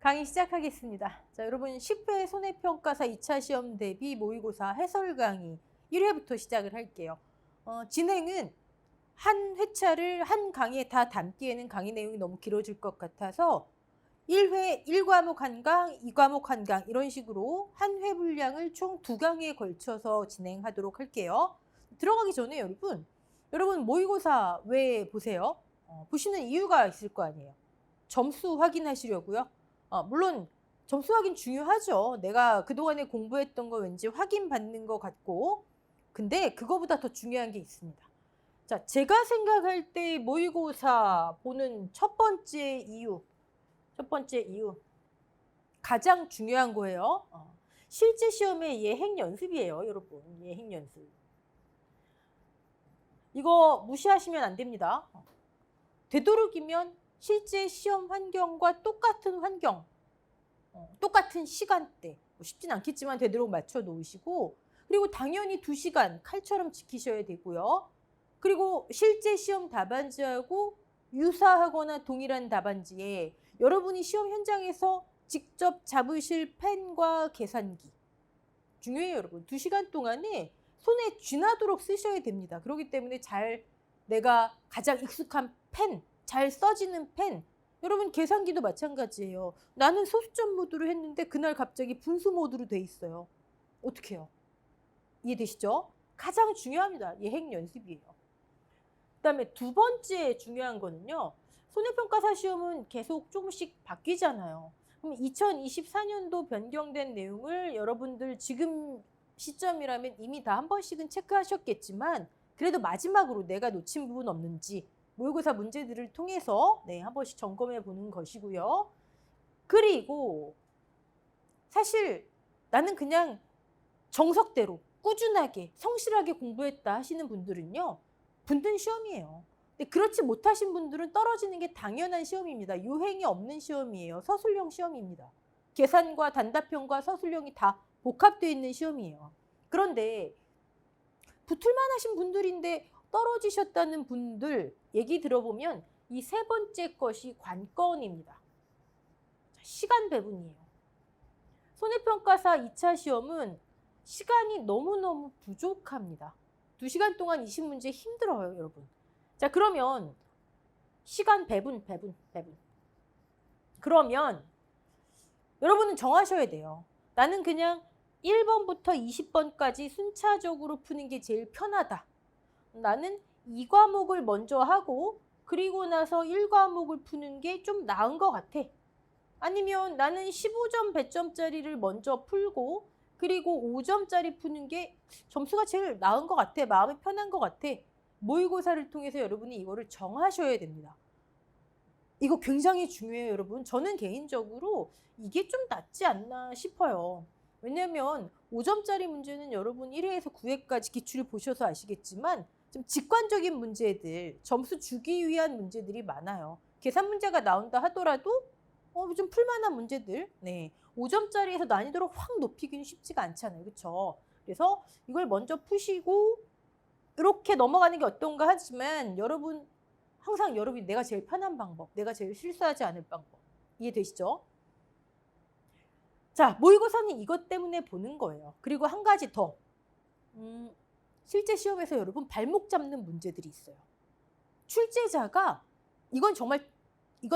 강의 시작하겠습니다. 자, 여러분 10회 손해평가사 2차 시험 대비 모의고사 해설 강의 1회부터 시작을 할게요. 진행은 한 회차를 한 강의에 다 담기에는 강의 내용이 너무 길어질 것 같아서 1회 1과목 한 강, 2과목 한 강 이런 식으로 한 회 분량을 총 2강에 걸쳐서 진행하도록 할게요. 들어가기 전에 여러분 모의고사 왜 보세요? 보시는 이유가 있을 거 아니에요. 점수 확인하시려고요. 물론 점수 확인 중요하죠. 내가 그동안에 공부했던 거 왠지 확인받는 것 같고. 근데 그거보다 더 중요한 게 있습니다. 자, 제가 생각할 때 모의고사 보는 첫 번째 이유. 가장 중요한 거예요. 실제 시험의 예행 연습이에요, 여러분. 예행 연습. 이거 무시하시면 안 됩니다. 되도록이면 실제 시험 환경과 똑같은 환경, 똑같은 시간대, 쉽진 않겠지만 되도록 맞춰 놓으시고, 그리고 당연히 2시간 칼처럼 지키셔야 되고요. 그리고 실제 시험 답안지하고 유사하거나 동일한 답안지에 여러분이 시험 현장에서 직접 잡으실 펜과 계산기. 중요해요, 여러분. 2시간 동안에 손에 쥐나도록 쓰셔야 됩니다. 그렇기 때문에 내가 가장 익숙한 펜, 잘 써지는 펜, 여러분 계산기도 마찬가지예요. 나는 소수점 모드로 했는데 그날 갑자기 분수 모드로 돼 있어요. 어떻게 해요? 이해되시죠? 가장 중요합니다. 예행 연습이에요. 그다음에 두 번째 중요한 거는요. 손해평가사 시험은 계속 조금씩 바뀌잖아요. 그럼 2024년도 변경된 내용을 여러분들 지금 시점이라면 이미 다 한 번씩은 체크하셨겠지만 그래도 마지막으로 내가 놓친 부분 없는지 모의고사 문제들을 통해서 한 번씩 점검해 보는 것이고요. 그리고 사실 나는 그냥 정석대로 꾸준하게 성실하게 공부했다 하시는 분들은요. 붙는 시험이에요. 근데 그렇지 못하신 분들은 떨어지는 게 당연한 시험입니다. 유행이 없는 시험이에요. 서술형 시험입니다. 계산과 단답형과 서술형이 다 복합되어 있는 시험이에요. 그런데 붙을만 하신 분들인데 떨어지셨다는 분들 얘기 들어보면 이 세 번째 것이 관건입니다. 시간 배분이에요. 손해평가사 2차 시험은 시간이 너무너무 부족합니다. 2시간 동안 20문제 힘들어요, 여러분. 자, 그러면 시간 배분. 그러면 여러분은 정하셔야 돼요. 나는 그냥 1번부터 20번까지 순차적으로 푸는 게 제일 편하다. 나는 2과목을 먼저 하고 그리고 나서 1과목을 푸는 게 좀 나은 것 같아. 아니면 나는 15점 배점짜리를 먼저 풀고 그리고 5점짜리 푸는 게 점수가 제일 나은 것 같아. 마음이 편한 것 같아. 모의고사를 통해서 여러분이 이거를 정하셔야 됩니다. 이거 굉장히 중요해요, 여러분. 저는 개인적으로 이게 좀 낫지 않나 싶어요. 왜냐면 5점짜리 문제는 여러분 1회에서 9회까지 기출을 보셔서 아시겠지만 좀 직관적인 문제들, 점수 주기 위한 문제들이 많아요. 계산 문제가 나온다 하더라도 좀 풀만한 문제들. 5점짜리에서 난이도를 확 높이기는 쉽지가 않잖아요. 그렇죠? 그래서 이걸 먼저 푸시고 이렇게 넘어가는 게 어떤가 하지만 항상 여러분이 내가 제일 편한 방법, 내가 제일 실수하지 않을 방법. 이해되시죠? 자, 모의고사는 이것 때문에 보는 거예요. 그리고 한 가지 더. 실제 시험에서 여러분 발목 잡는 문제들이 있어요. 출제자가 이건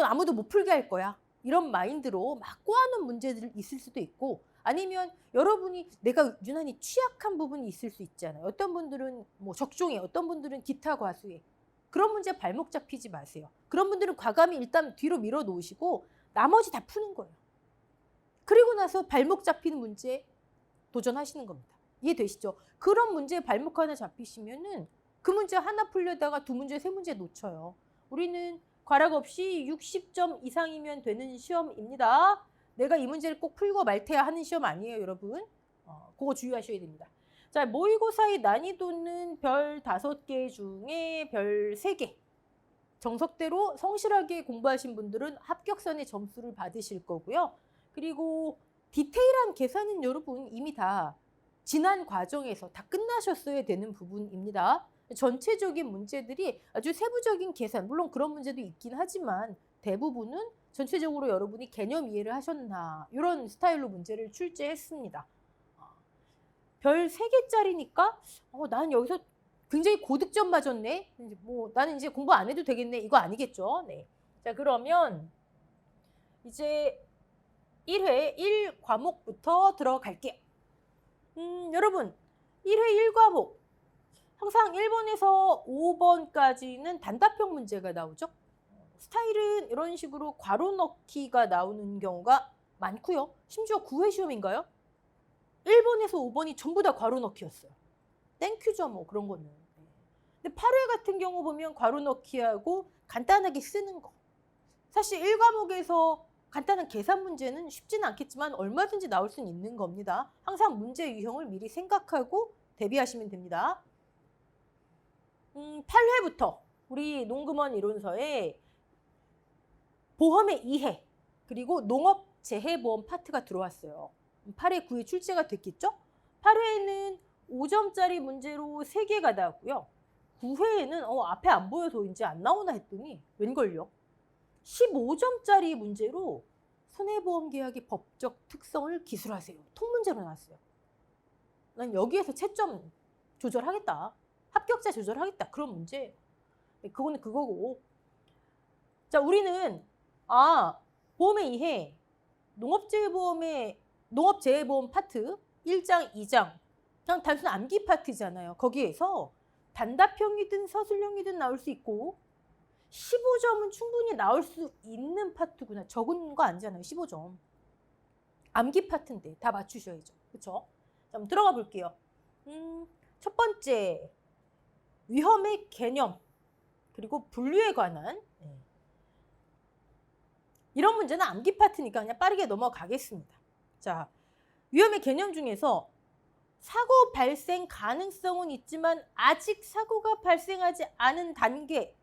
아무도 못 풀게 할 거야. 이런 마인드로 막 꼬아놓은 문제들이 있을 수도 있고 아니면 여러분이 내가 유난히 취약한 부분이 있을 수 있잖아요. 어떤 분들은 적종에, 어떤 분들은 기타 과수에. 그런 문제 발목 잡히지 마세요. 그런 분들은 과감히 일단 뒤로 밀어 놓으시고 나머지 다 푸는 거예요. 그리고 나서 발목 잡히는 문제에 도전하시는 겁니다. 이해되시죠? 그런 문제에 발목 하나 잡히시면은 그 문제 하나 풀려다가 2문제, 3문제 놓쳐요. 우리는 과락 없이 60점 이상이면 되는 시험입니다. 내가 이 문제를 꼭 풀고 말테야 하는 시험 아니에요, 여러분. 그거 주의하셔야 됩니다. 자, 모의고사의 난이도는 별 5개 중에 별 3개. 정석대로 성실하게 공부하신 분들은 합격선의 점수를 받으실 거고요. 그리고 디테일한 계산은 여러분 이미 다 지난 과정에서 다 끝나셨어야 되는 부분입니다. 전체적인 문제들이 아주 세부적인 계산, 물론 그런 문제도 있긴 하지만 대부분은 전체적으로 여러분이 개념 이해를 하셨나 이런 스타일로 문제를 출제했습니다. 별 3개짜리니까 난 여기서 굉장히 고득점 맞았네. 뭐 나는 이제 공부 안 해도 되겠네. 이거 아니겠죠. 네. 자, 그러면 이제 1회 1과목부터 들어갈게요. 여러분 1회 1과목 항상 1번에서 5번까지는 단답형 문제가 나오죠. 스타일은 이런 식으로 괄호 넣기가 나오는 경우가 많고요. 심지어 9회 시험인가요? 1번에서 5번이 전부 다 괄호 넣기였어요. 땡큐죠 뭐 그런 거는. 근데 8회 같은 경우 보면 괄호 넣기하고 간단하게 쓰는 거. 사실 1과목에서 간단한 계산 문제는 쉽지는 않겠지만 얼마든지 나올 수는 있는 겁니다. 항상 문제 유형을 미리 생각하고 대비하시면 됩니다. 8회부터 우리 농금원 이론서에 보험의 이해 그리고 농업재해보험 파트가 들어왔어요. 8회, 9회 출제가 됐겠죠? 8회에는 5점짜리 문제로 3개가 나왔고요. 9회에는 앞에 안 보여서 이제 안 나오나 했더니 웬걸요? 15점짜리 문제로 손해보험 계약의 법적 특성을 기술하세요. 통문제로 나왔어요. 난 여기에서 채점 조절하겠다. 합격자 조절하겠다. 그런 문제. 그거는 그거고. 자, 우리는 보험의 이해, 농업재해보험 파트 1장, 2장 그냥 단순 암기 파트잖아요. 거기에서 단답형이든 서술형이든 나올 수 있고 15점은 충분히 나올 수 있는 파트구나. 적은 거 아니잖아요. 15점. 암기 파트인데 다 맞추셔야죠. 그렇죠? 자, 한번 들어가 볼게요. 첫 번째, 위험의 개념 그리고 분류에 관한 이런 문제는 암기 파트니까 그냥 빠르게 넘어가겠습니다. 자, 위험의 개념 중에서 사고 발생 가능성은 있지만 아직 사고가 발생하지 않은 단계,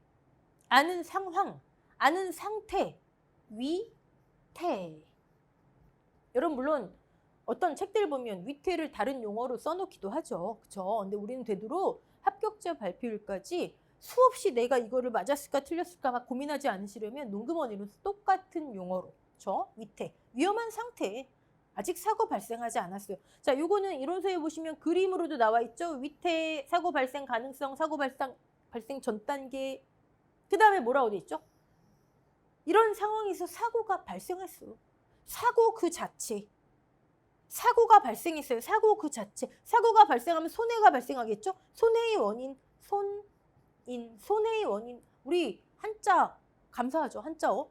않은 상황, 않은 상태, 위태. 여러분 물론 어떤 책들 보면 위태를 다른 용어로 써놓기도 하죠. 그렇죠? 근데 우리는 되도록 합격자 발표일까지 수없이 내가 이거를 맞았을까 틀렸을까 막 고민하지 않으시려면 농금원 이론서 똑같은 용어로, 그렇죠? 위태, 위험한 상태, 아직 사고 발생하지 않았어요. 자, 요거는 이론서에 보시면 그림으로도 나와 있죠. 위태, 사고 발생 가능성, 사고 발생 전 단계. 그 다음에 뭐라고 돼 있죠? 이런 상황에서 사고가 발생했어요. 사고 그 자체. 사고가 발생했어요. 사고 그 자체. 사고가 발생하면 손해가 발생하겠죠? 손해의 원인, 손해의 원인. 우리 한자 감사하죠. 한자어.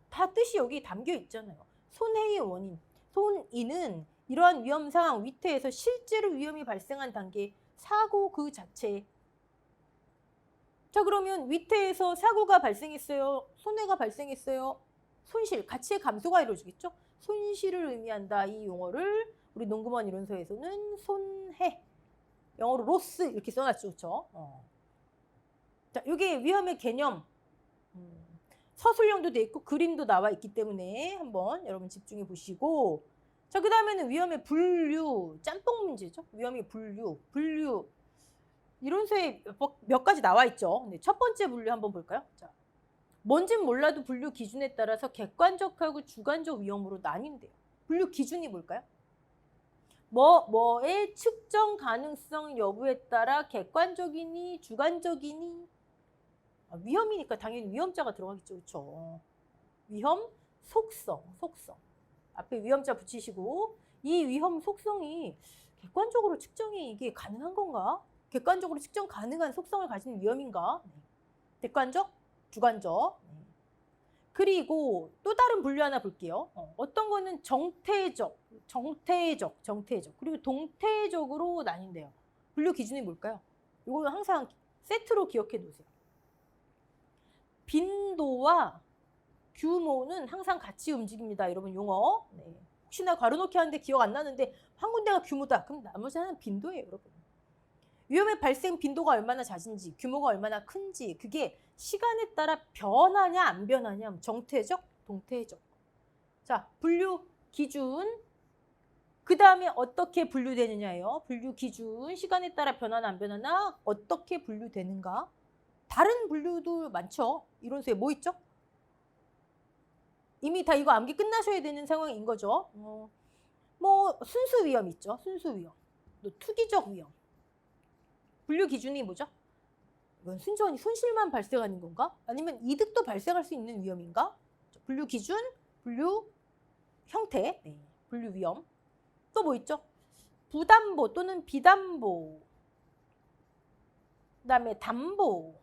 다 뜻이 여기 담겨 있잖아요. 손해의 원인. 손인은 이러한 위험 상황 위태에서 실제로 위험이 발생한 단계, 사고 그 자체. 자, 그러면 위태에서 사고가 발생했어요. 손해가 발생했어요. 손실, 가치의 감소가 이루어지겠죠? 손실을 의미한다. 이 용어를 우리 농금원 이론서에서는 손해, 영어로 로스 이렇게 써놨죠. 그렇죠? 자, 이게 위험의 개념. 서술형도 돼 있고 그림도 나와 있기 때문에 한번 여러분 집중해 보시고. 자, 그 다음에는 위험의 분류. 짬뽕 문제죠. 위험의 분류. 이론서에 몇 가지 나와 있죠. 근데 첫 번째 분류 한번 볼까요? 자, 뭔진 몰라도 분류 기준에 따라서 객관적하고 주관적 위험으로 나뉜대요. 분류 기준이 뭘까요? 뭐의 측정 가능성 여부에 따라 객관적이니 주관적이니. 위험이니까 당연히 위험자가 들어가겠죠. 그렇죠? 위험, 속성. 앞에 위험자 붙이시고 이 위험 속성이 객관적으로 측정이 이게 가능한 건가? 객관적으로 측정 가능한 속성을 가진 위험인가? 객관적, 주관적. 그리고 또 다른 분류 하나 볼게요. 어떤 거는 정태적. 그리고 동태적으로 나뉜대요. 분류 기준이 뭘까요? 이거는 항상 세트로 기억해 놓으세요. 빈도와 규모는 항상 같이 움직입니다. 여러분 용어. 혹시나 괄호넣기 하는데 기억 안 나는데 한 군데가 규모다. 그럼 나머지 하나는 빈도예요. 여러분. 위험의 발생 빈도가 얼마나 잦은지, 규모가 얼마나 큰지 그게 시간에 따라 변하냐 안 변하냐. 정태적, 동태적. 자, 분류 기준. 그 다음에 어떻게 분류되느냐예요. 분류 기준. 시간에 따라 변하나 안 변하나 어떻게 분류되는가. 다른 분류도 많죠. 이론서에 뭐 있죠? 이미 다 이거 암기 끝나셔야 되는 상황인 거죠. 뭐 순수 위험 있죠. 순수 위험. 또 투기적 위험. 분류 기준이 뭐죠? 이건 순전히 손실만 발생하는 건가? 아니면 이득도 발생할 수 있는 위험인가? 분류 기준, 분류 형태, 네. 분류 위험. 또 뭐 있죠? 부담보 또는 비담보. 그다음에 담보.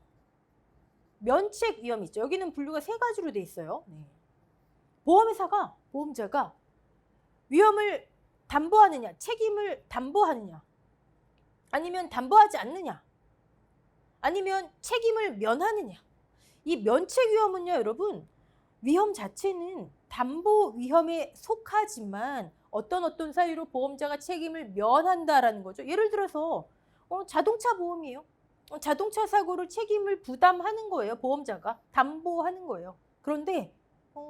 면책 위험 있죠. 여기는 분류가 3가지로 돼 있어요. 네. 보험자가 위험을 담보하느냐, 책임을 담보하느냐, 아니면 담보하지 않느냐, 아니면 책임을 면하느냐. 이 면책 위험은요, 여러분, 위험 자체는 담보 위험에 속하지만 어떤 사유로 보험자가 책임을 면한다라는 거죠. 예를 들어서 자동차 보험이에요. 자동차 사고로 책임을 부담하는 거예요. 보험자가 담보하는 거예요. 그런데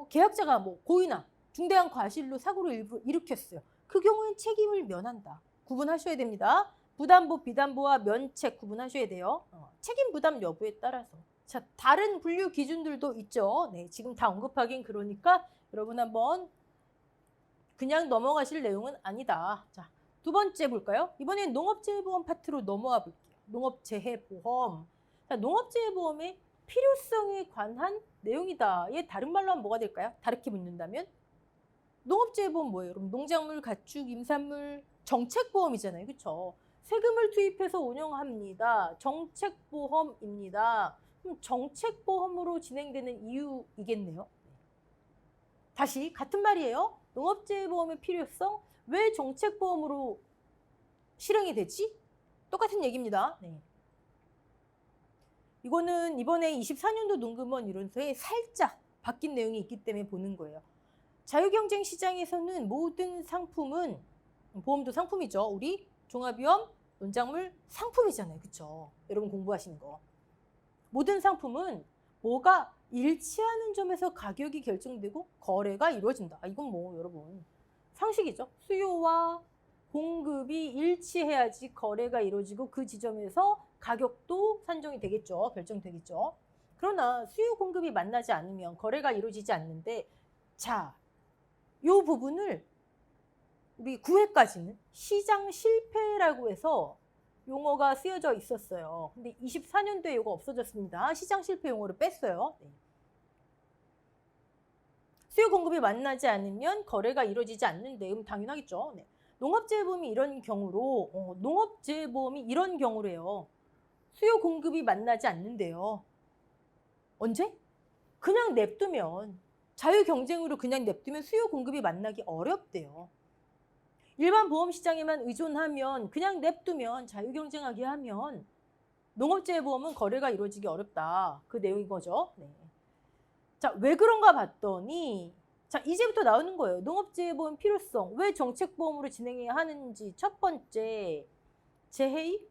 계약자가 뭐 고의나 중대한 과실로 사고를 일으켰어요. 그 경우엔 책임을 면한다. 구분하셔야 됩니다. 부담보, 비담보와 면책 구분하셔야 돼요. 책임 부담 여부에 따라서. 자, 다른 분류 기준들도 있죠. 네, 지금 다 언급하긴 그러니까 여러분 한번 그냥 넘어가실 내용은 아니다. 자, 2번째 볼까요? 이번엔 농업재해보험 파트로 넘어와 볼게요. 농업재해보험. 자, 농업재해보험의 필요성에 관한 내용이다. 얘 다른 말로 하면 뭐가 될까요? 다르게 묻는다면? 농업재해보험 뭐예요? 여러분 농작물, 가축, 임산물, 정책보험이잖아요. 그렇죠? 세금을 투입해서 운영합니다. 정책보험입니다. 그럼 정책보험으로 진행되는 이유이겠네요. 다시 같은 말이에요. 농업재해보험의 필요성, 왜 정책보험으로 실행이 되지? 똑같은 얘기입니다. 네. 이거는 이번에 24년도 농금원 이론서에 살짝 바뀐 내용이 있기 때문에 보는 거예요. 자유경쟁 시장에서는 모든 상품은, 보험도 상품이죠. 우리 종합위험, 논작물 상품이잖아요. 그렇죠? 여러분 공부하시는 거. 모든 상품은 뭐가 일치하는 점에서 가격이 결정되고 거래가 이루어진다. 이건 뭐 여러분 상식이죠. 수요와 공급이 일치해야지 거래가 이루어지고 그 지점에서 가격도 산정이 되겠죠. 결정되겠죠. 그러나 수요 공급이 만나지 않으면 거래가 이루어지지 않는데, 자, 이 부분을 우리 9회까지는 시장 실패라고 해서 용어가 쓰여져 있었어요. 근데 24년도에 이거 없어졌습니다. 시장 실패 용어를 뺐어요. 네. 수요 공급이 만나지 않으면 거래가 이루어지지 않는데, 당연하겠죠. 네. 농업재해보험이 이런 경우로, 농업재해보험이 이런 경우래요. 수요 공급이 만나지 않는데요. 언제? 그냥 냅두면, 자유 경쟁으로 그냥 냅두면 수요 공급이 만나기 어렵대요. 일반 보험 시장에만 의존하면, 그냥 냅두면, 자유 경쟁하게 하면 농업재해보험은 거래가 이루어지기 어렵다. 그 내용인 거죠. 네. 자, 왜 그런가 봤더니, 자, 이제부터 나오는 거예요. 농업재해보험 필요성, 왜 정책보험으로 진행해야 하는지. 첫 번째, 재해의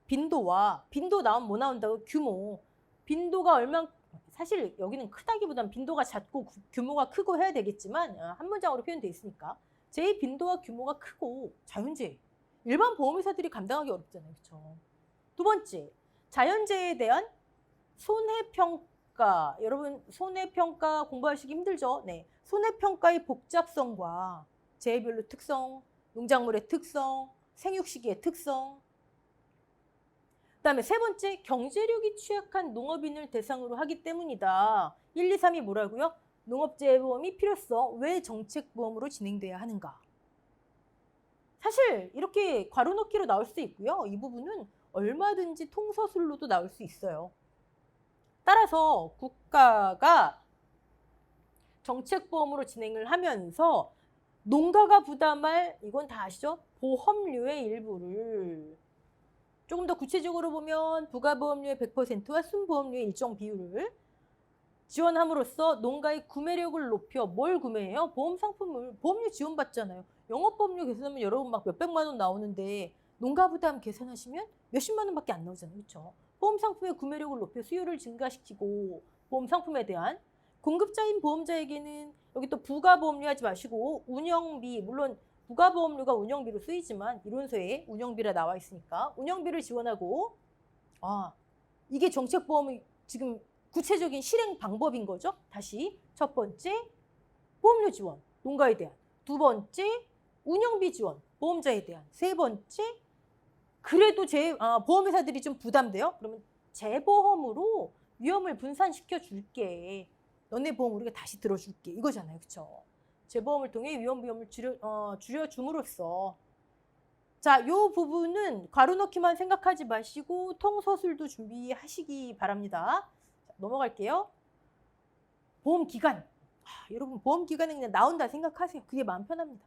빈도와, 빈도 나오면 뭐 나온다고? 규모. 빈도가 얼마나, 사실 여기는 크다기보단 빈도가 작고 규모가 크고 해야 되겠지만 한 문장으로 표현되어 있으니까 재해 빈도와 규모가 크고 자연재해. 일반 보험회사들이 감당하기 어렵잖아요. 그렇죠? 2번째, 자연재해에 대한 손해평가. 여러분 손해평가 공부하시기 힘들죠? 네. 손해평가의 복잡성과 재해별로 특성, 농작물의 특성, 생육시기의 특성. 그다음에 3번째, 경제력이 취약한 농업인을 대상으로 하기 때문이다. 1, 2, 3이 뭐라고요? 농업재해보험이 필요성, 왜 정책보험으로 진행돼야 하는가? 사실 이렇게 괄호넣기로 나올 수 있고요. 이 부분은 얼마든지 통서술로도 나올 수 있어요. 따라서 국가가 정책보험으로 진행을 하면서 농가가 부담할, 이건 다 아시죠? 보험료의 일부를 조금 더 구체적으로 보면 부가보험료의 100%와 순보험료의 일정 비율을 지원함으로써 농가의 구매력을 높여 뭘 구매해요? 보험 상품을. 보험료 지원받잖아요. 영업보험료 계산하면 여러분 막 몇백만 원 나오는데 농가 부담 계산하시면 몇십만 원밖에 안 나오잖아요. 그렇죠? 보험 상품의 구매력을 높여 수요를 증가시키고, 보험 상품에 대한 공급자인 보험자에게는 여기 또 부가보험료 하지 마시고 운영비, 물론 부가보험료가 운영비로 쓰이지만 이론서에 운영비라 나와 있으니까 운영비를 지원하고, 이게 정책보험의 지금 구체적인 실행 방법인 거죠. 다시 첫 번째, 보험료 지원, 농가에 대한. 두 번째, 운영비 지원, 보험자에 대한. 세 번째, 그래도 보험회사들이 좀 부담돼요? 그러면 재보험으로 위험을 분산시켜 줄게. 너네 보험 우리가 다시 들어줄게. 이거잖아요. 그쵸? 재보험을 통해 위험 비용을 줄여줌으로써. 자, 요 부분은 괄호 넣기만 생각하지 마시고 통서술도 준비하시기 바랍니다. 자, 넘어갈게요. 보험기간. 여러분 보험기간은 그냥 나온다 생각하세요. 그게 마음 편합니다.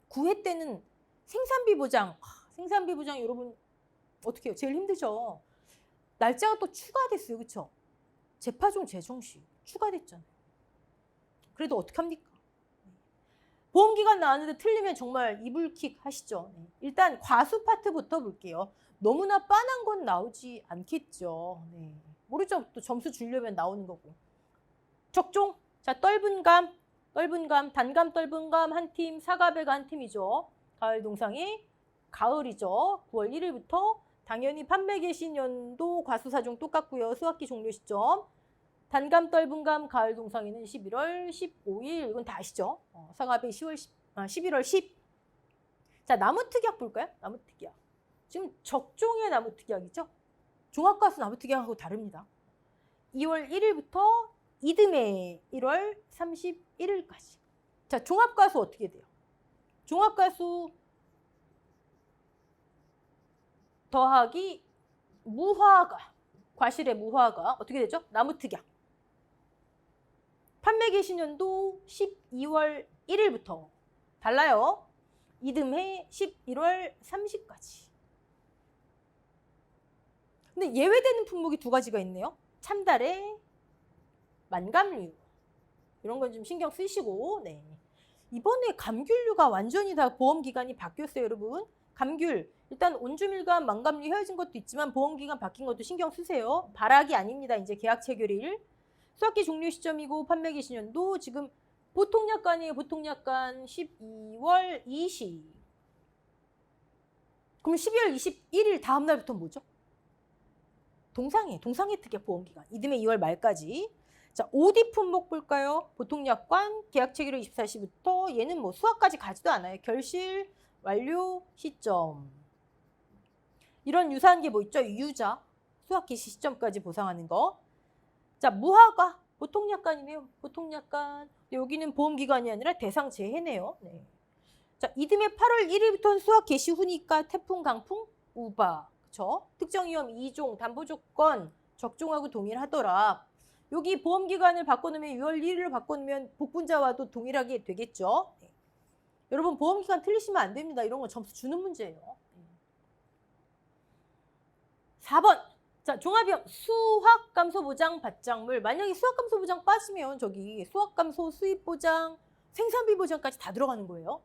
9회 때는 생산비 보장. 생산비 보장 여러분 어떻게 해요? 제일 힘들죠. 날짜가 또 추가됐어요. 그렇죠? 재파종 재정시 추가됐잖아요. 그래도 어떡합니까? 보험기간 나왔는데 틀리면 정말 이불킥 하시죠. 일단 과수 파트부터 볼게요. 너무나 빤한 건 나오지 않겠죠. 모르죠. 또 점수 주려면 나오는 거고. 적종. 자, 떫은감, 단감 떫은감 한 팀, 사과배가 한 팀이죠. 가을 동상이 가을이죠. 9월 1일부터 당연히 판매 개시 연도 과수사종 똑같고요. 수확기 종료 시점. 단감 떫은감 가을 동상에는 11월 15일. 이건 다 아시죠? 사과배 11월 10. 자, 나무특약 볼까요? 나무특약. 지금 적종의 나무특약이죠. 종합과수 나무특약하고 다릅니다. 2월 1일부터 이듬해 1월 31일까지. 자, 종합과수 어떻게 돼요? 종합과수 더하기 무화과, 과실의 무화과 어떻게 되죠? 나무특약. 판매 개시년도 12월 1일부터 달라요. 이듬해 11월 30까지. 근데 예외되는 품목이 두 가지가 있네요. 참다래, 만감류. 이런 건 좀 신경 쓰시고. 이번에 감귤류가 완전히 다 보험기간이 바뀌었어요, 여러분. 감귤. 일단 온주밀감, 만감류 헤어진 것도 있지만 보험기간 바뀐 것도 신경 쓰세요. 발악이 아닙니다. 이제 계약 체결일. 수확기 종료 시점이고 판매 개시년도 지금 보통약관이에요. 보통약관 12월 20. 그럼 12월 21일 다음 날부터 뭐죠? 동상해 특약 보험기간. 이듬해 2월 말까지. 자, OD 품목 볼까요? 보통약관 계약 체결일 24시부터 얘는 뭐 수확까지 가지도 않아요. 결실 완료 시점. 이런 유사한 게 뭐 있죠? 유자, 수확기 시점까지 보상하는 거. 자, 무화과, 보통약관이네요. 보통약관. 여기는 보험기간이 아니라 대상 재해네요. 자, 이듬해 8월 1일부터는 수확 개시 후니까 태풍, 강풍, 우바. 그쵸? 특정 위험 2종, 담보조건 적종하고 동일하더라. 여기 보험기간을 바꿔놓으면 6월 1일로 바꿔놓으면 복분자와도 동일하게 되겠죠. 여러분 보험기간 틀리시면 안 됩니다. 이런 건 점수 주는 문제예요. 4번. 자, 종합위험 수확감소보장 받장물. 만약에 수확감소보장 빠지면 저기 수확감소 수입보장, 생산비 보장까지 다 들어가는 거예요.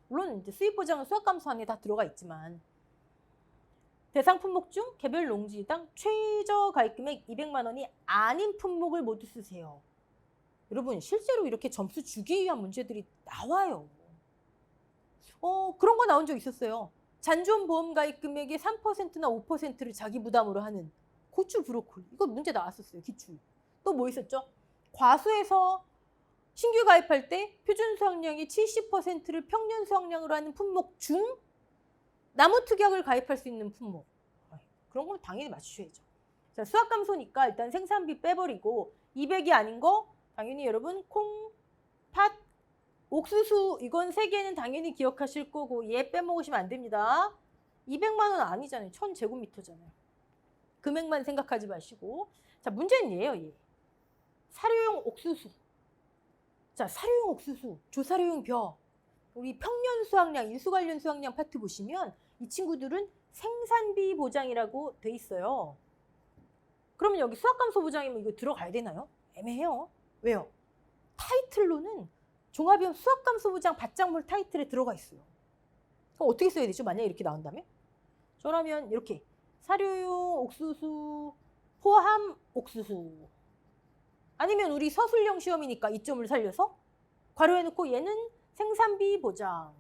물론 이제 수입보장은 수확감소 안에 다 들어가 있지만 대상 품목 중 개별 농지당 최저 가입금액 200만 원이 아닌 품목을 모두 쓰세요. 여러분 실제로 이렇게 점수 주기 위한 문제들이 나와요. 그런 거 나온 적 있었어요. 잔존 보험 가입 금액의 3%나 5%를 자기 부담으로 하는 고추, 브로콜리. 이거 문제 나왔었어요. 기출. 또 뭐 있었죠? 과수에서 신규 가입할 때 표준 수확량의 70%를 평년 수확량으로 하는 품목 중 나무 특약을 가입할 수 있는 품목. 그런 건 당연히 맞추셔야죠. 자, 수확 감소니까 일단 생산비 빼버리고 200이 아닌 거 당연히 여러분 콩, 팥, 옥수수 이건 3개는 당연히 기억하실 거고 얘 빼먹으시면 안 됩니다. 200만 원 아니잖아요. 1000제곱미터잖아요. 금액만 생각하지 마시고. 자, 문제는 얘예요. 얘. 사료용 옥수수. 자, 사료용 옥수수, 조사료용 벼. 우리 평년 수확량, 인수 관련 수확량 파트 보시면 이 친구들은 생산비 보장이라고 돼 있어요. 그러면 여기 수확감소 보장이면 이거 들어가야 되나요? 애매해요. 왜요? 타이틀로는 종합위험 수확감소 보장 받장물 타이틀에 들어가 있어요. 그럼 어떻게 써야 되죠? 만약에 이렇게 나온다면? 저라면 이렇게 사료용 옥수수, 포함 옥수수. 아니면 우리 서술형 시험이니까 이점을 살려서 괄호해놓고 얘는 생산비 보장.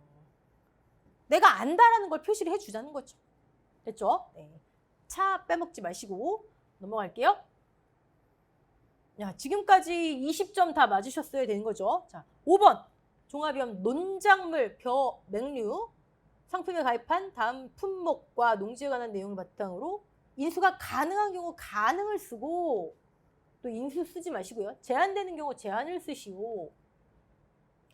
내가 안다라는 걸 표시를 해주자는 거죠. 됐죠? 네. 차 빼먹지 마시고 넘어갈게요. 야, 지금까지 20점 다 맞으셨어야 되는 거죠. 자, 5번 종합위험 논작물, 벼, 맹류 상품에 가입한 다음 품목과 농지에 관한 내용을 바탕으로 인수가 가능한 경우 가능을 쓰고 또 인수 쓰지 마시고요. 제한되는 경우 제한을 쓰시오.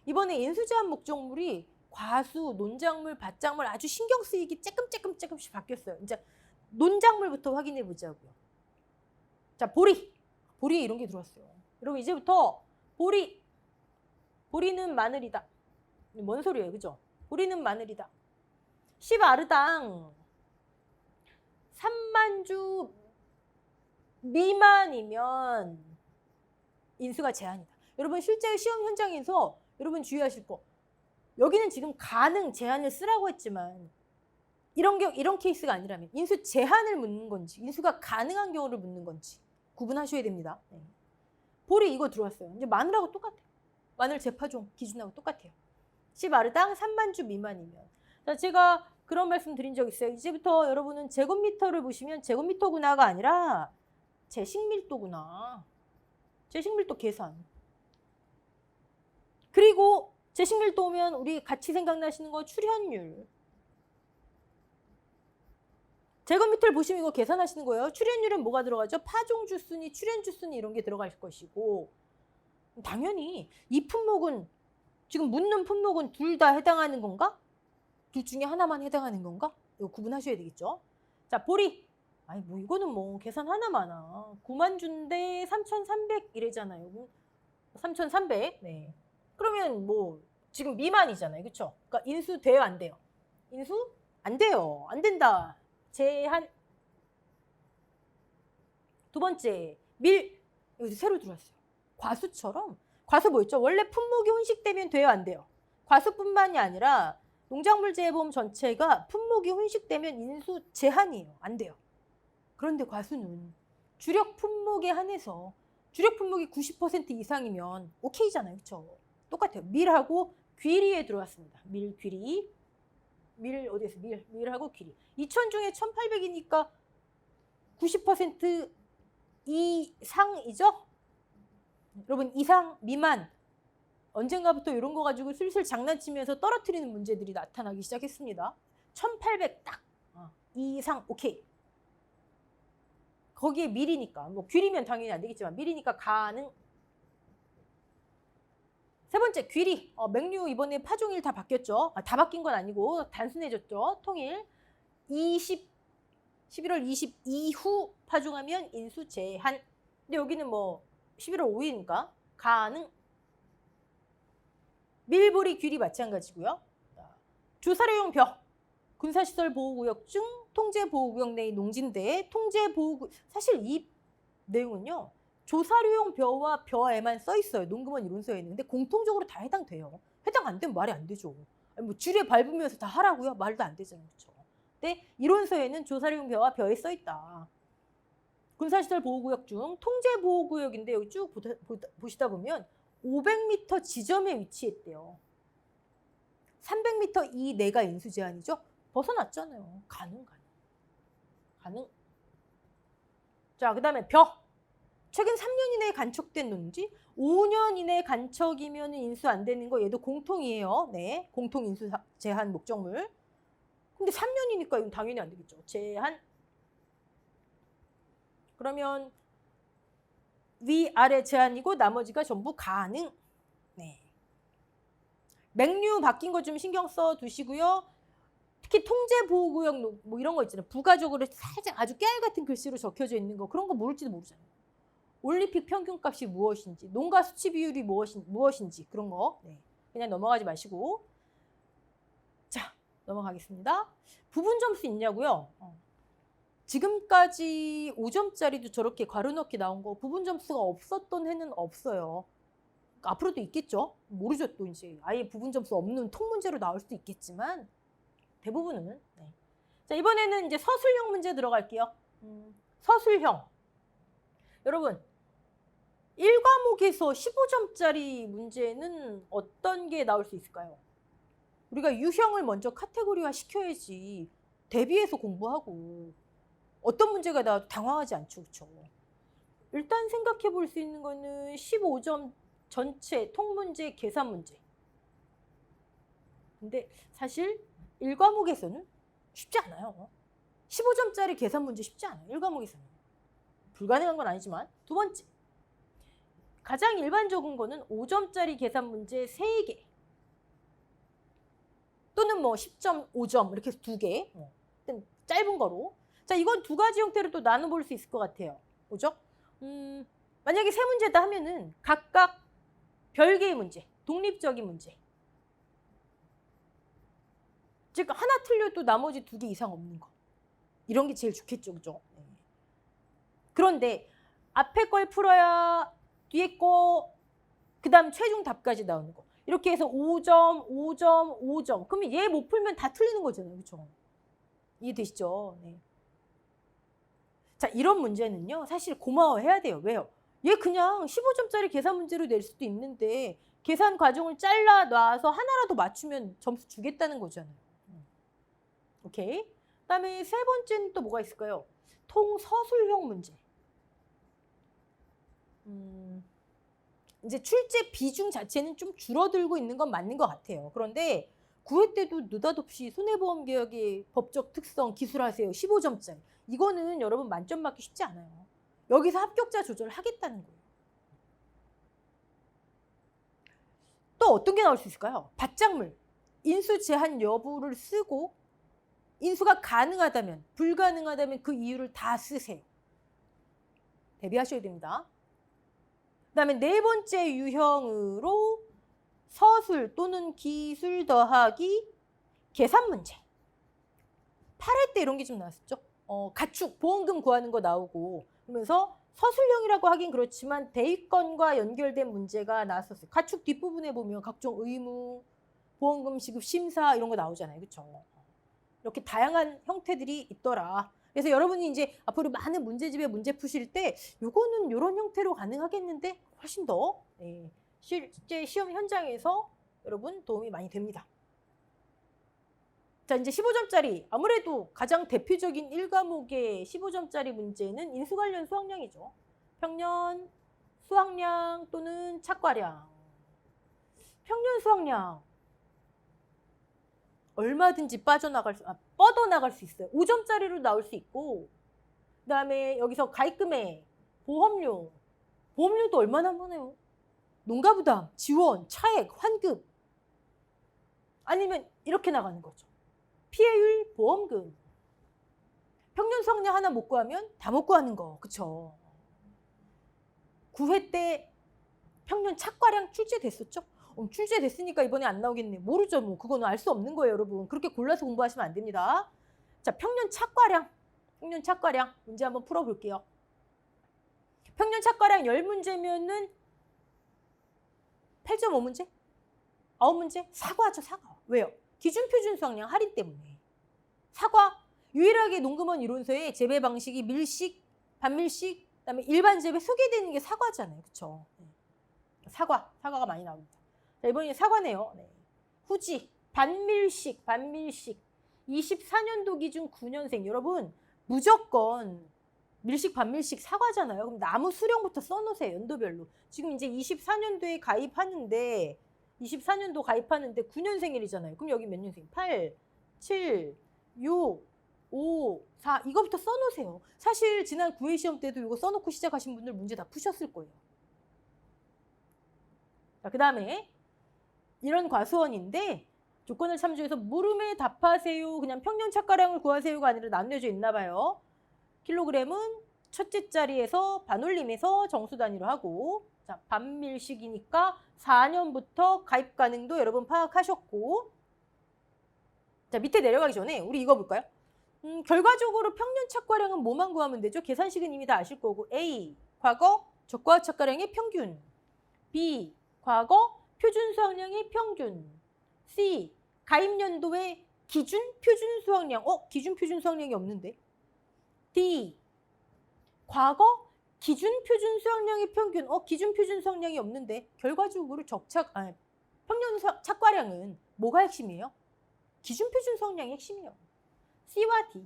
이번에 인수 제한 목적물이 과수, 논작물, 밭작물 아주 신경 쓰이기 조금씩 바뀌었어요. 이제 논작물부터 확인해 보자고요. 자, 보리. 보리에 이런 게 들어왔어요. 여러분 이제부터 보리는 마늘이다. 뭔 소리예요, 그죠? 보리는 마늘이다. 10아르당 3만 주 미만이면 인수가 제한이다. 여러분 실제 시험 현장에서 여러분 주의하실 거. 여기는 지금 가능 제한을 쓰라고 했지만 이런 케이스가 아니라면 인수 제한을 묻는 건지 인수가 가능한 경우를 묻는 건지 구분하셔야 됩니다. 네. 보리 이거 들어왔어요. 이제 마늘하고 똑같아요. 마늘 재파종 기준하고 똑같아요. 10아르당 3만 주 미만이면. 자, 제가 그런 말씀 드린 적 있어요. 이제부터 여러분은 제곱미터를 보시면 제곱미터구나가 아니라 제식밀도구나. 제식밀도 계산. 그리고 제식밀도 오면 우리 같이 생각나시는 거 출현율. 제곱미터를 보시면 이거 계산하시는 거예요. 출현율은 뭐가 들어가죠? 파종주순위, 출현주순위 이런 게 들어갈 것이고 당연히 이 품목은 지금 묻는 품목은 둘 다 해당하는 건가? 둘 중에 하나만 해당하는 건가? 이거 구분하셔야 되겠죠. 자, 보리. 아니 뭐 이거는 뭐 계산 하나만 9만 주인데 3,300 이래잖아요. 3,300. 네. 그러면 뭐 지금 미만이잖아요. 그렇죠? 그러니까 인수 돼요, 안 돼요? 인수 안 돼요. 안 된다. 제한. 두 번째, 밀. 여기 새로 들어왔어요. 과수처럼. 과수 뭐였죠? 원래 품목이 혼식되면 돼요, 안 돼요? 과수뿐만이 아니라 농작물 재해보험 전체가 품목이 혼식되면 인수 제한이에요. 안 돼요. 그런데 과수는 주력 품목에 한해서 주력 품목이 90% 이상이면 오케이잖아요. 그렇죠? 똑같아요. 밀하고 귀리에 들어왔습니다. 밀, 귀리. 밀 어디에서 밀하고 귀리. 2,000 중에 1,800이니까 90% 이상이죠? 여러분 이상, 미만 언젠가부터 이런 거 가지고 슬슬 장난치면서 떨어뜨리는 문제들이 나타나기 시작했습니다. 1,800 딱 이상 오케이. 거기에 밀이니까 뭐 귀리면 당연히 안 되겠지만 밀이니까 가능. 세 번째 귀리. 맹류 이번에 파종일 다 바뀌었죠. 다 바뀐 건 아니고 단순해졌죠. 통일 11월 20 이후 파종하면 인수 제한. 근데 여기는 뭐 11월 5일이니까 가능. 밀보리 귀리 마찬가지고요. 주사료용 벼. 군사시설 보호구역 중 통제보호구역 내의 농지인데 통제보호구역 사실 이 내용은요. 조사료용 벼와 벼에만 써 있어요. 농금원 이론서에 있는데 공통적으로 다 해당돼요. 해당 안 되면 말이 안 되죠. 아니 뭐 줄에 밟으면서 다 하라고요? 말도 안 되잖아요. 그렇죠? 근데 이론서에는 조사료용 벼와 벼에 써 있다. 군사시설 보호구역 중 통제보호구역인데 여기 쭉 보시다 보면 500m 지점에 위치했대요. 300m 이 내가 인수 제한이죠. 벗어났잖아요. 가능. 자, 그 다음에 벼. 최근 3년 이내에 간척된 농지. 5년 이내 간척이면 인수 안 되는 거 얘도 공통이에요. 네, 공통 인수 제한 목적물. 근데 3년이니까 이건 당연히 안 되겠죠. 제한. 그러면 위아래 제한이고 나머지가 전부 가능. 네. 맹류 바뀐 거 좀 신경 써 두시고요. 특히 통제보호구역 뭐 이런 거 있잖아요. 부가적으로 살짝 아주 깨알 같은 글씨로 적혀져 있는 거 그런 거 모를지도 모르잖아요. 올림픽 평균값이 무엇인지, 농가 수치 비율이 무엇인지 그런 거 네. 그냥 넘어가지 마시고. 자, 넘어가겠습니다. 부분 점수 있냐고요? 지금까지 5점짜리도 저렇게 괄호넣기 나온 거 부분 점수가 없었던 해는 없어요. 그러니까 앞으로도 있겠죠? 모르죠. 또 이제 아예 부분 점수 없는 통 문제로 나올 수도 있겠지만 대부분은. 네. 자, 이번에는 이제 서술형 문제 들어갈게요. 서술형. 여러분 1과목에서 15점짜리 문제는 어떤 게 나올 수 있을까요? 우리가 유형을 먼저 카테고리화 시켜야지 대비해서 공부하고 어떤 문제가 나와도 당황하지 않죠. 그렇죠? 일단 생각해 볼 수 있는 거는 15점 전체, 통문제, 계산 문제. 근데 사실 1과목에서는 쉽지 않아요. 15점짜리 계산 문제 쉽지 않아요. 1과목에서는. 불가능한 건 아니지만. 두 번째. 가장 일반적인 거는 5점짜리 계산 문제 3개. 또는 뭐 10.5점 이렇게 해서 2개. 짧은 거로. 자, 이건 두 가지 형태로 또 나눠볼 수 있을 것 같아요. 뭐죠? 만약에 3문제다 하면은 각각 별개의 문제, 독립적인 문제. 즉 하나 틀려도 나머지 2개 이상 없는 거. 이런 게 제일 좋겠죠, 그죠? 그런데 앞에 걸 풀어야 뒤에 거, 그 다음 최종 답까지 나오는 거. 이렇게 해서 5점, 5점, 5점. 그러면 얘 못 풀면 다 틀리는 거잖아요, 그죠? 이해되시죠? 네. 자, 이런 문제는요, 사실 고마워해야 돼요. 왜요? 얘 그냥 15점짜리 계산 문제로 낼 수도 있는데 계산 과정을 잘라놔서 하나라도 맞추면 점수 주겠다는 거잖아요. 오케이. 그다음에 세 번째는 또 뭐가 있을까요? 통서술형 문제. 이제 출제 비중 자체는 좀 줄어들고 있는 건 맞는 것 같아요. 그런데 9회 때도 느닷없이 손해보험개혁의 법적 특성 기술하세요. 15점짜리. 이거는 여러분 만점 맞기 쉽지 않아요. 여기서 합격자 조절하겠다는 거예요. 또 어떤 게 나올 수 있을까요? 받장물. 인수 제한 여부를 쓰고 인수가 가능하다면, 불가능하다면 그 이유를 다 쓰세요. 대비하셔야 됩니다. 그다음에 네 번째 유형으로 서술 또는 기술 더하기 계산 문제. 8회 때 이런 게 좀 나왔었죠. 가축, 보험금 구하는 거 나오고 그러면서 서술형이라고 하긴 그렇지만 대위권과 연결된 문제가 나왔었어요. 가축 뒷부분에 보면 각종 의무, 보험금 지급 심사 이런 거 나오잖아요. 그렇죠? 이렇게 다양한 형태들이 있더라. 그래서 여러분이 이제 앞으로 많은 문제집에 문제 푸실 때 요거는 이런 형태로 가능하겠는데 훨씬 더 실제 시험 현장에서 여러분 도움이 많이 됩니다. 자, 이제 15점짜리 아무래도 가장 대표적인 1과목의 15점짜리 문제는 인수 관련 수학량이죠. 평년 수학량 또는 착과량. 평년 수학량 얼마든지 뻗어나갈 수 있어요. 5점짜리로 나올 수 있고 그다음에 여기서 가입금액, 보험료도 얼마나 많아요. 농가부담, 지원, 차액, 환급 아니면 이렇게 나가는 거죠. 피해율, 보험금. 평년 수학량 하나 못 구하면 다 못 구하는 거. 그쵸? 9회 때 평년 착과량 출제됐었죠? 출제됐으니까 이번에 안 나오겠네. 모르죠. 뭐 그거는 알 수 없는 거예요, 여러분. 그렇게 골라서 공부하시면 안 됩니다. 자, 평년 착과량 문제 한번 풀어볼게요. 평년 착과량 10문제면은 8.5문제? 9문제? 사과죠, 사과. 왜요? 기준 표준 수학량 할인 때문에. 사과, 유일하게 농금원 이론서에 재배 방식이 밀식, 반밀식, 그다음에 일반 재배 소개되는 게 사과잖아요. 그렇죠? 사과가 많이 나옵니다. 자, 이번에 사과네요. 네. 후지, 반밀식. 24년도 기준 9년생. 여러분, 무조건 밀식, 반밀식 사과잖아요. 그럼 나무 수령부터 써놓으세요. 연도별로. 지금 이제 24년도에 가입하는데 9년생일이잖아요. 그럼 여기 몇 년생? 8, 7, 6, 5, 4 이거부터 써놓으세요. 사실 지난 9회 시험 때도 이거 써놓고 시작하신 분들 문제 다 푸셨을 거예요. 자, 그 다음에 이런 과수원인데 조건을 참조해서 물음에 답하세요. 그냥 평년 착과량을 구하세요가 아니라 나뉘어져 있나 봐요. 킬로그램은 첫째 자리에서 반올림에서 정수 단위로 하고 자, 반밀식이니까 4년부터 가입 가능도 여러분 파악하셨고 자, 밑에 내려가기 전에 우리 이거 볼까요? 결과적으로 평년 착과량은 뭐만 구하면 되죠? 계산식은 이미 다 아실 거고 A, 과거 적과 착과량의 평균 B, 과거 표준 수학량의 평균 C, 가입연도의 기준 표준 수학량 기준 표준 수학량이 없는데 D, 과거 기준 표준 수학량의 평균 기준 표준 수학량이 없는데 결과적으로 평년 착과량은 뭐가 핵심이에요? 기준 표준 수학량이 핵심이에요. C와 D,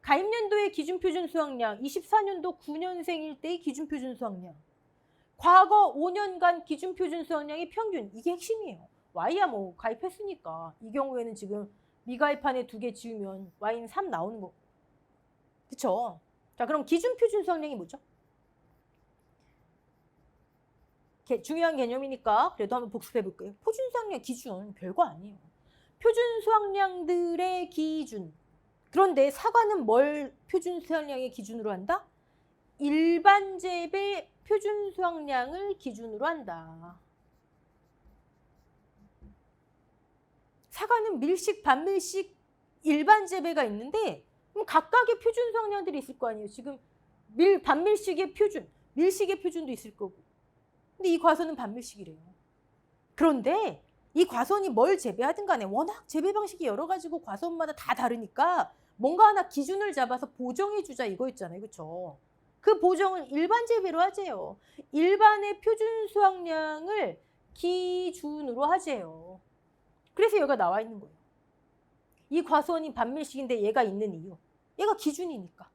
가입연도의 기준 표준 수학량 24년도 9년생일 때의 기준 표준 수학량 과거 5년간 기준 표준 수확량의 평균. 이게 핵심이에요. Y야 뭐 가입했으니까. 이 경우에는 지금 미가입한에 2개 지우면 Y는 3 나오는 거. 그쵸? 자, 그럼 기준 표준 수확량이 뭐죠? 중요한 개념이니까 그래도 한번 복습해 볼게요. 표준 수확량 기준 별거 아니에요. 표준 수확량들의 기준. 그런데 사과는 뭘 표준 수확량의 기준으로 한다? 일반 재배 표준 수확량을 기준으로 한다. 사과는 밀식, 반밀식, 일반 재배가 있는데 그럼 각각의 표준 수확량들이 있을 거 아니에요. 지금 반밀식의 표준, 밀식의 표준도 있을 거고. 근데 이 과수는 반밀식이래요. 그런데 이 과수원이 뭘 재배하든 간에 워낙 재배 방식이 여러 가지고 과수원마다 다 다르니까 뭔가 하나 기준을 잡아서 보정해 주자 이거 있잖아요. 그렇죠? 그 보정을 일반 재배로 하재요. 일반의 표준 수확량을 기준으로 하재요. 그래서 여기가 나와 있는 거예요. 이 과수원이 반밀식인데 얘가 있는 이유. 얘가 기준이니까.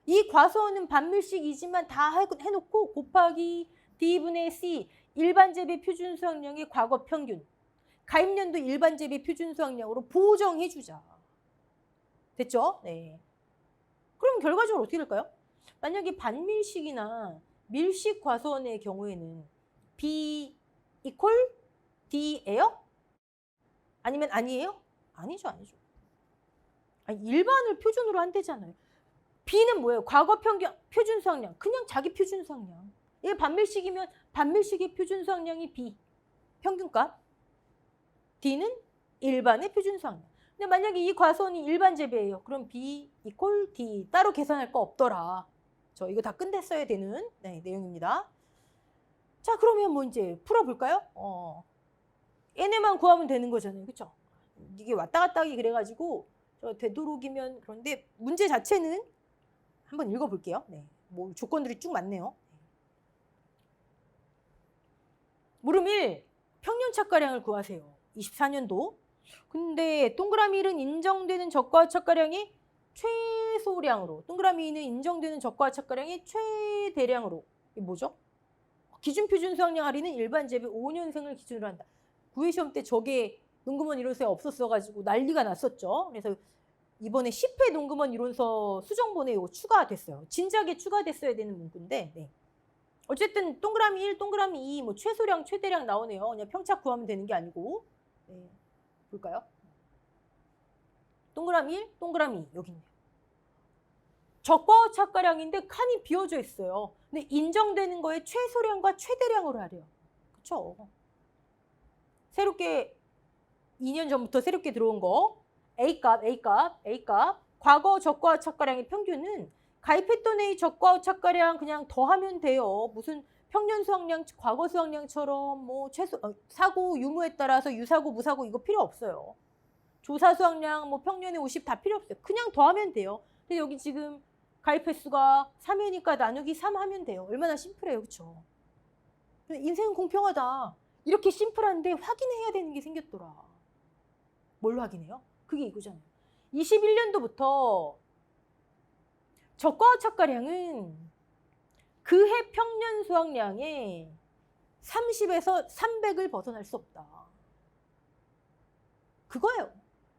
이 과수원은 반밀식이지만 다 해놓고 곱하기 D분의 C 일반 재배 표준 수확량의 과거 평균. 가입년도 일반 재배 표준 수확량으로 보정해 주자. 됐죠? 네. 그럼 결과적으로 어떻게 될까요? 만약에 반밀식이나 밀식 과수원의 경우에는 B 이퀄 D예요? 아니면 아니에요? 아니죠, 아니죠. 아니, 일반을 표준으로 한대잖아요. B는 뭐예요? 과거 평균 표준 수확량. 그냥 자기 표준 수확량. 이게 반밀식이면 반밀식의 표준 수확량이 B. 평균값. D는 일반의 표준 수확량. 근데 만약에 이 과수원이 일반 재배예요. 그럼 B 이퀄 D. 따로 계산할 거 없더라. 저 이거 다 끝냈어야 되는 내용입니다. 자, 그러면 뭐 이제 풀어볼까요? 얘네만 구하면 되는 거잖아요. 그렇죠? 이게 왔다 갔다 하기 그래가지고 되도록이면 그런데 문제 자체는 한번 읽어볼게요. 네. 뭐 조건들이 쭉 많네요. 물음 1. 평년 착가량을 구하세요. 24년도. 근데 동그라미 1은 인정되는 저가 착가량이 최소량으로. 동그라미 2는 인정되는 저가 착가량이 최대량으로. 이게 뭐죠? 기준 표준 수확량 할인은 일반 재배 5년생을 기준으로 한다. 구회시험 때 저게 농구먼 이론서에 없었어가지고 난리가 났었죠. 그래서 이번에 10회 농구먼 이론서 수정본에 이거 추가됐어요. 진작에 추가됐어야 되는 문구인데 네. 어쨌든 동그라미 1, 동그라미 2, 뭐 최소량, 최대량 나오네요. 그냥 평착 구하면 되는 게 아니고. 네. 볼까요? 동그라미 1, 동그라미 2 여기 있네요. 적과 착가량인데 칸이 비어져 있어요. 근데 인정되는 거에 최소량과 최대량으로 하래요. 그렇죠? 새롭게 2년 전부터 새롭게 들어온 거 A값, A값, A값. 과거 적과 착가량의 평균은 가입했던 A 적과 착가량 그냥 더하면 돼요. 무슨 평년 수확량, 과거 수확량처럼 뭐 사고 유무에 따라서 유사고 무사고 이거 필요 없어요. 조사 수확량 뭐 평년에 50 다 필요 없어요. 그냥 더하면 돼요. 근데 여기 지금 가입 횟수가 3이니까 나누기 3 하면 돼요. 얼마나 심플해요. 그렇죠? 인생은 공평하다. 이렇게 심플한데 확인해야 되는 게 생겼더라. 뭘 확인해요? 그게 이거잖아요. 21년도부터 적과 착가량은 그해 평년 수확량의 30에서 300을 벗어날 수 없다. 그거예요.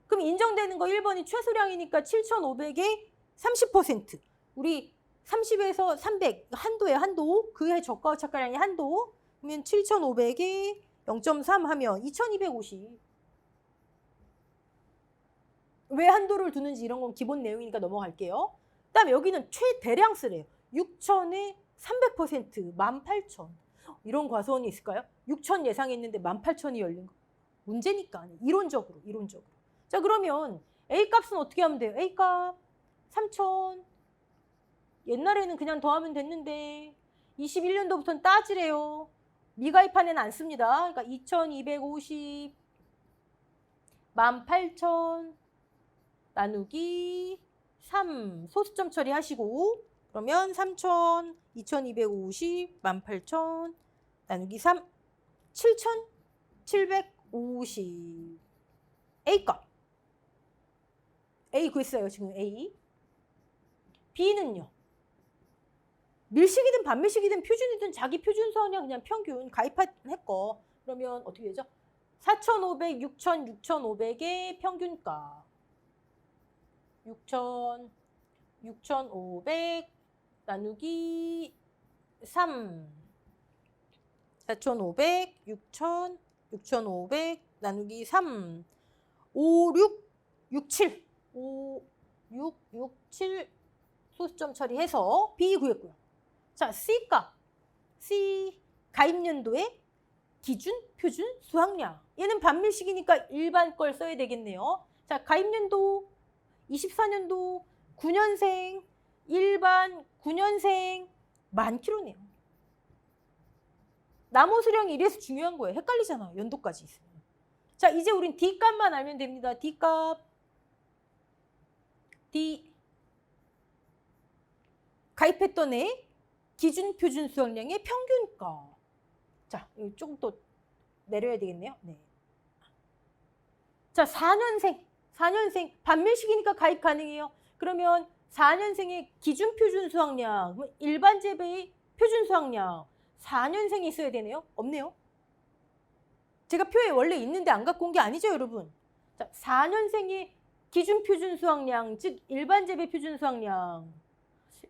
그럼 인정되는 거 1번이 최소량이니까 7,500에 30%. 우리 30에서 300 한도예요. 한도. 그해 적과 착가량의 한도. 그러면 7,500에 0.3 하면 2,250. 왜 한도를 두는지 이런 건 기본 내용이니까 넘어갈게요. 그다음에 여기는 최대량 쓰래요. 6,000에 300%, 18,000. 이런 과수원이 있을까요? 6,000 예상했는데 18,000이 열린 거. 문제니까. 이론적으로. 자, 그러면 A값은 어떻게 하면 돼요? A값 3,000. 옛날에는 그냥 더하면 됐는데 21년도부터는 따지래요. 미가입한에는 안 씁니다. 그러니까 2,250 18,000 나누기 3 소수점 처리하시고 그러면 3,000 2,250 18,000 나누기 3 7,750 A값 A 구했어요. 지금 A. B는요. 밀식이든 반밀식이든 표준이든 자기 표준 수확량 그냥 평균 가입했고 그러면 어떻게 되죠? 4,500, 6,000, 6,500의 평균가 6,500 나누기 3 4,500, 6,000, 6,500 나누기 3 5, 6, 6, 7 5, 6, 6, 7 소수점 처리해서 B 구했고요. 자, C값. C 가입연도의 기준 표준 수확량. 얘는 반밀식이니까 일반 걸 써야 되겠네요. 자, 가입연도 24년도 9년생 일반 9년생 10,000kg네요. 나무 수량이 이래서 중요한 거예요. 헷갈리잖아. 연도까지 있으면. 자, 이제 우린 D값만 알면 됩니다. D값. D. 가입했던 애 기준 표준 수확량의 평균가. 자, 이거 조금 더 내려야 되겠네요. 네. 자, 4년생 반밀식이니까 가입 가능해요. 그러면 4년생의 기준 표준 수확량, 일반 재배의 표준 수확량 4년생이 있어야 되네요. 없네요. 제가 표에 원래 있는데 안 갖고 온 게 아니죠, 여러분. 자, 4년생의 기준 표준 수확량, 즉 일반 재배 표준 수확량.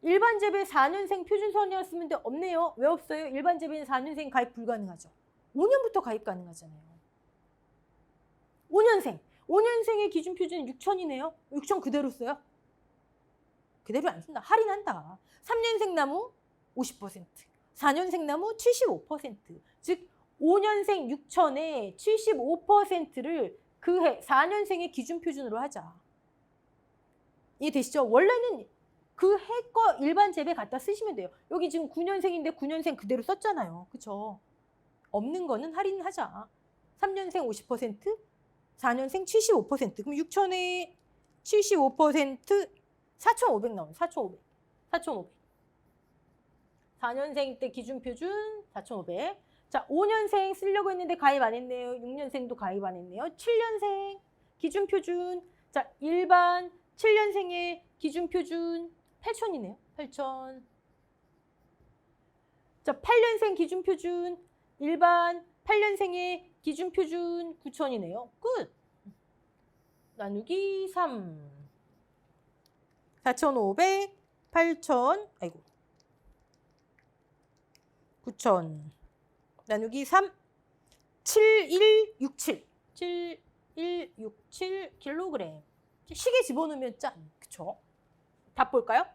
일반 재배 4년생 표준 수확량 쓰는데 없네요. 왜 없어요? 일반 재배는 4년생 가입 불가능하죠. 5년부터 가입 가능하잖아요. 5년생의 기준 표준은 6,000이네요. 6,000 그대로 써요? 그대로 안 쓴다. 할인한다. 3년생 나무 50%, 4년생 나무 75%. 즉 5년생 6,000에 75%를 그 해 4년생의 기준 표준으로 하자. 이해되시죠? 원래는 그 해 거 일반 재배 갖다 쓰시면 돼요. 여기 지금 9년생인데 9년생 그대로 썼잖아요. 그쵸? 없는 거는 할인하자. 3년생 50%, 4년생 75%. 그럼 6,000에 75%, 4,500 나오네. 4,500. 4년생 때 기준 표준 4,500. 자, 5년생 쓰려고 했는데 가입 안 했네요. 6년생도 가입 안 했네요. 7년생 기준 표준. 자, 일반 7년생의 기준 표준 8,000이네요. 8,000. 자, 8년생 기준 표준 일반 8년생의 기준 표준 9,000이네요. 끝. 나누기 3. 4,500, 8,000, 아이고. 9,000. 나누기 3. 7167. 7167kg. 시계 집어넣으면 짠. 그쵸? 답 볼까요?